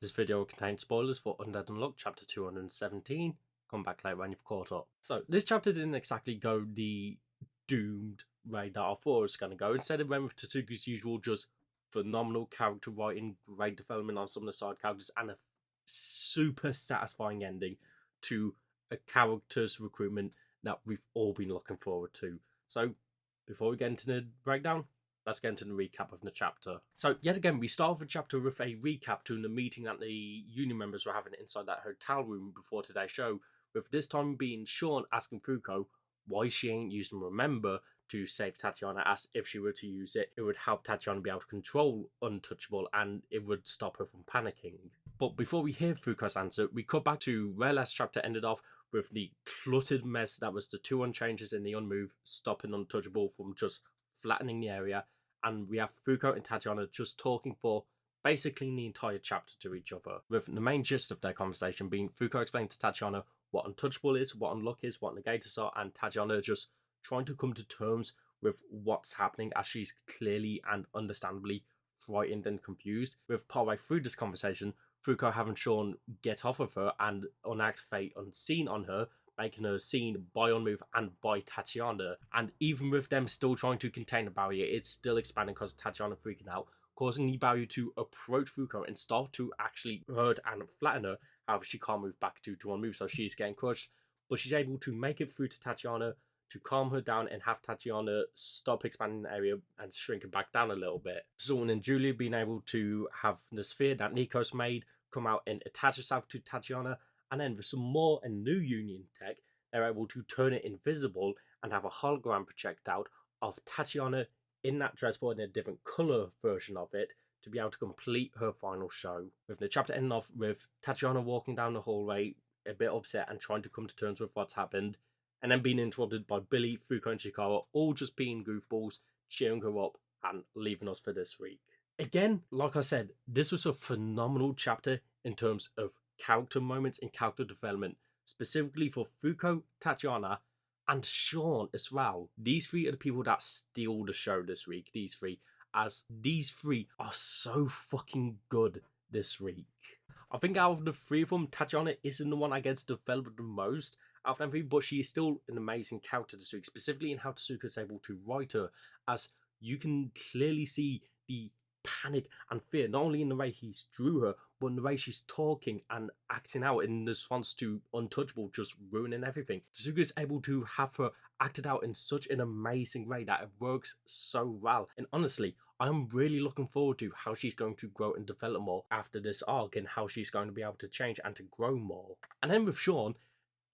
This video will contain spoilers for Undead Unluck chapter 217. Come back later when you've caught up. So, this chapter didn't exactly go the doomed way that I thought it was going to go. Instead, it went with Tatsuki's usual just phenomenal character writing, great development on some of the side characters, and a super satisfying ending to a character's recruitment that we've all been looking forward to. So, before we get into the breakdown, let's get into the recap of the chapter. So, yet again, we start off the chapter with a recap to the meeting that the union members were having inside that hotel room before today's show, with this time being Sean asking Fuko why she ain't using Remember to save Tatiana, as if she were to use it, it would help Tatiana be able to control Untouchable and it would stop her from panicking. But before we hear Fuko's answer, we cut back to where last chapter ended off with the cluttered mess that was the two unchanges in the Unmove, stopping Untouchable from just flattening the area, and we have Fuko and Tatiana just talking for basically the entire chapter to each other, with the main gist of their conversation being Fuko explaining to Tatiana what Untouchable is, what Unluck is, what Negators are, and Tatiana just trying to come to terms with what's happening, as she's clearly and understandably frightened and confused. With partway through this conversation, Fuko having Sean get off of her and enact fate unseen on her, making her seen by Unmove and by Tatiana. And even with them still trying to contain the barrier, it's still expanding because Tatiana freaking out, causing the barrier to approach Fuko and start to actually hurt and flatten her. However, she can't move back to Unmove, so she's getting crushed. But she's able to make it through to Tatiana to calm her down and have Tatiana stop expanding the area and shrinking back down a little bit. Zorn and Julia being able to have the sphere that Nikos made come out and attach itself to Tatiana, and then with some more and new Union tech, they're able to turn it invisible and have a hologram project out of Tatiana in that dress, but in a different colour version of it, to be able to complete her final show. With the chapter ending off with Tatiana walking down the hallway, a bit upset and trying to come to terms with what's happened, and then being interrupted by Billy, Fuko and Chikara, all just being goofballs, cheering her up and leaving us for this week. Again, like I said, this was a phenomenal chapter in terms of character moments and character development, specifically for Fuko, Tatiana, and Sean as well. These three are the people that steal the show this week, these three, as these three are so fucking good this week. I think out of the three of them, Tatiana isn't the one that gets developed the most out of them three, but she is still an amazing character this week, specifically in how Tasuka is able to write her, as you can clearly see the panic and fear, not only in the way he's drew her, but in the way she's talking and acting out in response to Untouchable just ruining everything. Tasuka is able to have her acted out in such an amazing way that it works so well. And honestly, I'm really looking forward to how she's going to grow and develop more after this arc, and how she's going to be able to change and to grow more. And then with Sean,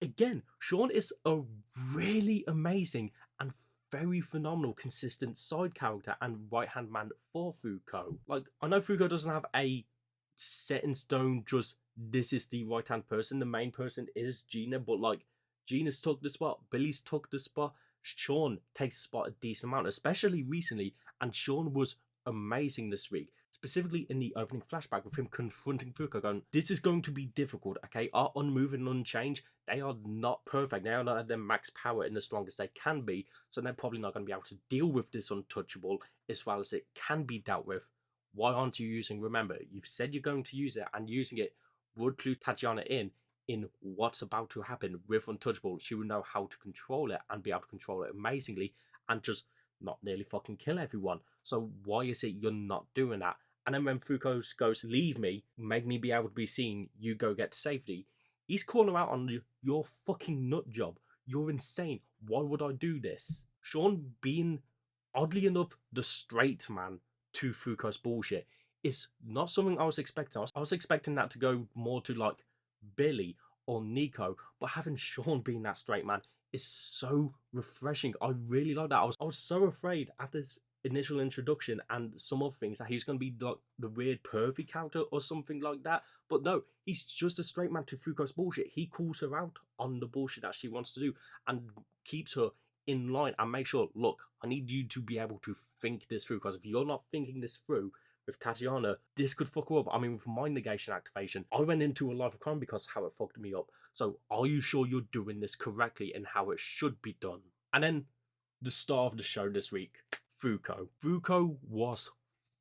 again, Sean is a really amazing and very phenomenal, consistent side character and right-hand man for Fuko. Like, I know Fuko doesn't have a set in stone, just this is the right-hand person, the main person is Gina, but like, Gina's took the spot, Billy's took the spot, Sean takes the spot a decent amount, especially recently, and Sean was amazing this week, specifically in the opening flashback with him confronting Fuko, going, this is going to be difficult, okay? Our Unmove and Unchanged, they are not perfect. They are not at their max power and the strongest they can be, so they're probably not going to be able to deal with this Untouchable as well as it can be dealt with. Why aren't you using Remember? You've said you're going to use it, and using it would clue Tatiana in what's about to happen with Untouchable. She would know how to control it and be able to control it amazingly and just not nearly fucking kill everyone. So why is it you're not doing that? And then when Fuko goes, leave me, make me be able to be seen, you go get to safety, he's calling her out on your fucking nut job. You're insane. Why would I do this? Sean being, oddly enough, the straight man to Fuko's bullshit is not something I was expecting. I was expecting that to go more to like Billy or Nico, but having Sean being that straight man is so refreshing. I really like that. I was so afraid after this initial introduction and some other things that he's going to be like the weird pervy character or something like that, but no, he's just a straight man to Fuko's bullshit. He calls her out on the bullshit that she wants to do and keeps her in line and make sure, look, I need you to be able to think this through, because if you're not thinking this through with Tatiana, this could fuck her up. I mean, with my negation activation, I went into a life of crime because how it fucked me up. So are you sure you're doing this correctly and how it should be done? And then the star of the show this week, Fuko. Fuko was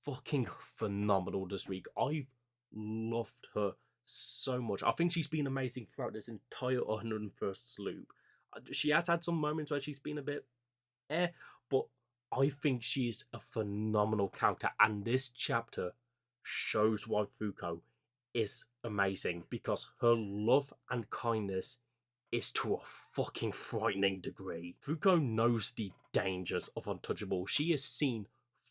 fucking phenomenal this week. I've loved her so much. I think she's been amazing throughout this entire 101st loop. She has had some moments where she's been a bit but I think she's a phenomenal character, and this chapter shows why Fuko is amazing, because her love and kindness is to a fucking frightening degree. Fuko knows the dangers of Untouchable. She has seen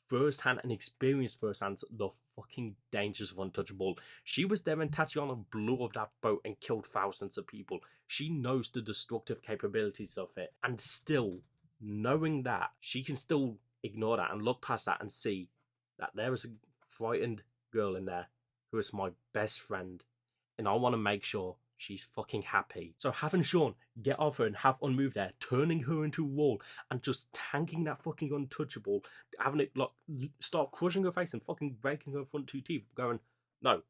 firsthand and experienced firsthand the fucking dangers of Untouchable. She was there when Tatiana blew up that boat and killed thousands of people. She knows the destructive capabilities of it, and still, knowing that, she can still ignore that and look past that and see that there is a frightened girl in there who is my best friend, and I want to make sure she's fucking happy. So having Sean get off her and have Unmoved there, turning her into a wall and just tanking that fucking Untouchable, having it like start crushing her face and fucking breaking her front two teeth, going, no,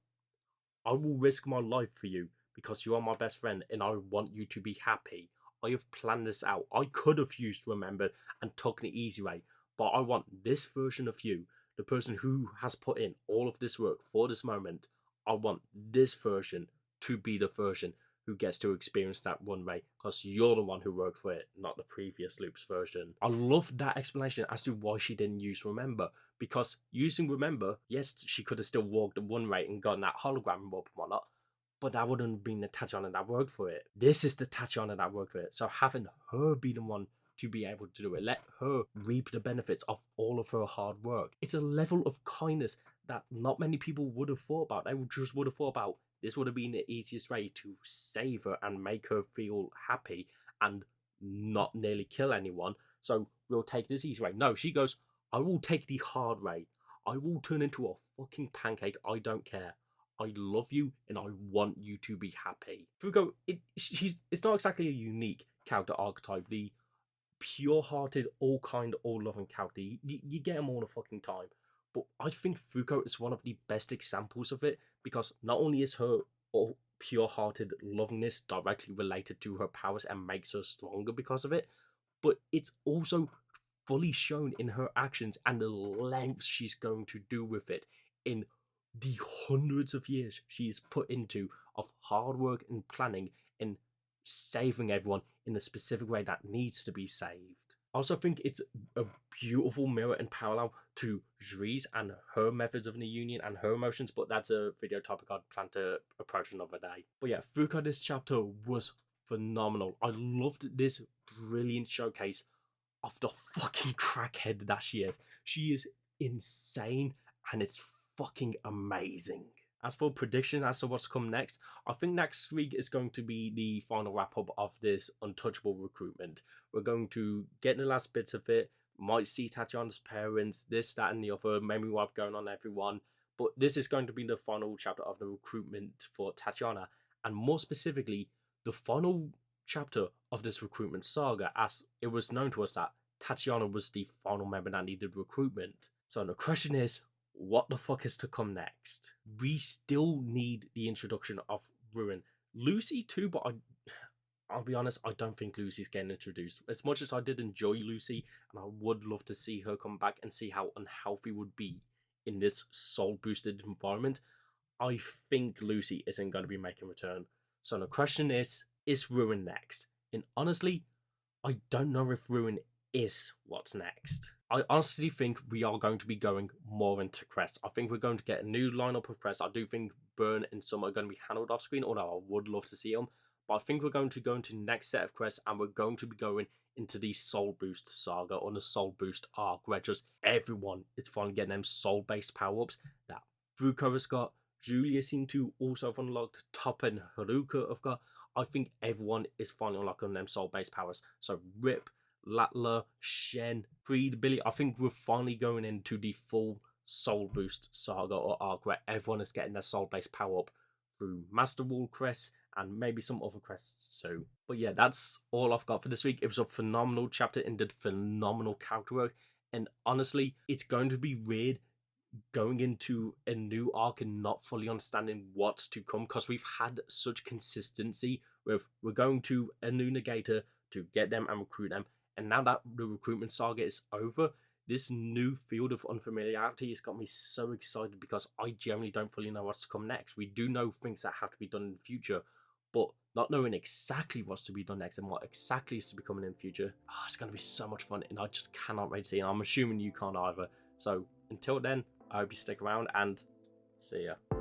I will risk my life for you because you are my best friend and I want you to be happy. I have planned this out. I could have used Remember and taken the easy way, but I want this version of you, the person who has put in all of this work for this moment. I want this version to be the version who gets to experience that one way, because you're the one who worked for it, not the previous loop's version. I love that explanation as to why she didn't use Remember, because using Remember, yes, she could have still walked the one way and gotten that hologram up and whatnot, but that wouldn't have been the Tatiana that worked for it. This is the Tatiana that worked for it, so having her be the one to be able to do it, let her reap the benefits of all of her hard work. It's a level of kindness that not many people would have thought about. They just would have thought about, this would have been the easiest way to save her and make her feel happy and not nearly kill anyone, so we'll take this easy way. No, she goes, I will take the hard way. I will turn into a fucking pancake. I don't care. I love you and I want you to be happy. Fuko, it's not exactly a unique character archetype. The pure-hearted, all-kind, all-loving character. You get them all the fucking time. But I think Fuko is one of the best examples of it, because not only is her pure-hearted lovingness directly related to her powers and makes her stronger because of it, but it's also fully shown in her actions and the lengths she's going to do with it in the hundreds of years she's put into of hard work and planning and saving everyone in a specific way that needs to be saved. I also think it's a beautiful mirror and parallel to Jri's and her methods of the Union and her emotions, but that's a video topic I'd plan to approach another day. But yeah, Fuko, this chapter was phenomenal. I loved this brilliant showcase of the fucking crackhead that she is. She is insane and it's fucking amazing. As for prediction as to what's to come next, I think next week is going to be the final wrap up of this Untouchable recruitment. We're going to get the last bits of it, might see Tatiana's parents, this, that, and the other, memory wipe going on everyone. But this is going to be the final chapter of the recruitment for Tatiana, and more specifically, the final chapter of this recruitment saga, as it was known to us that Tatiana was the final member that needed recruitment. So the question is, what the fuck is to come next? We still need the introduction of Ruin. Lucy too, but I'll be honest, I don't think Lucy's getting introduced. As much as I did enjoy Lucy, and I would love to see her come back and see how unhealthy would be in this soul-boosted environment, I think Lucy isn't going to be making a return. So the question is Ruin next? And honestly, I don't know if Ruin is what's next. I honestly think we are going to be going more into Crest. I think we're going to get a new lineup of Crest. I do think Burn and Summer are going to be handled off screen, although I would love to see them. But I think we're going to go into the next set of Crests, and we're going to be going into the Soul Boost saga or the Soul Boost arc, where just everyone is finally getting them soul-based power-ups that Fuko has got, Julia seemed to also have unlocked, Top and Haruka have got. I think everyone is finally unlocking them soul-based powers. So Rip, Latla, Shen, Creed, Billy, I think we're finally going into the full Soul Boost saga or arc where everyone is getting their soul-based power-up through Master Wall crests and maybe some other crests too. But yeah, that's all I've got for this week. It was a phenomenal chapter and did phenomenal character work. And honestly, it's going to be weird going into a new arc and not fully understanding what's to come, because we've had such consistency with we're going to a new negator to get them and recruit them, and now that the recruitment saga is over, this new field of unfamiliarity has got me so excited because I generally don't fully know what's to come next. We do know things that have to be done in the future, but not knowing exactly what's to be done next and what exactly is to be coming in the future, it's going to be so much fun, and I just cannot wait to see it. I'm assuming you can't either. So until then, I hope you stick around, and see ya.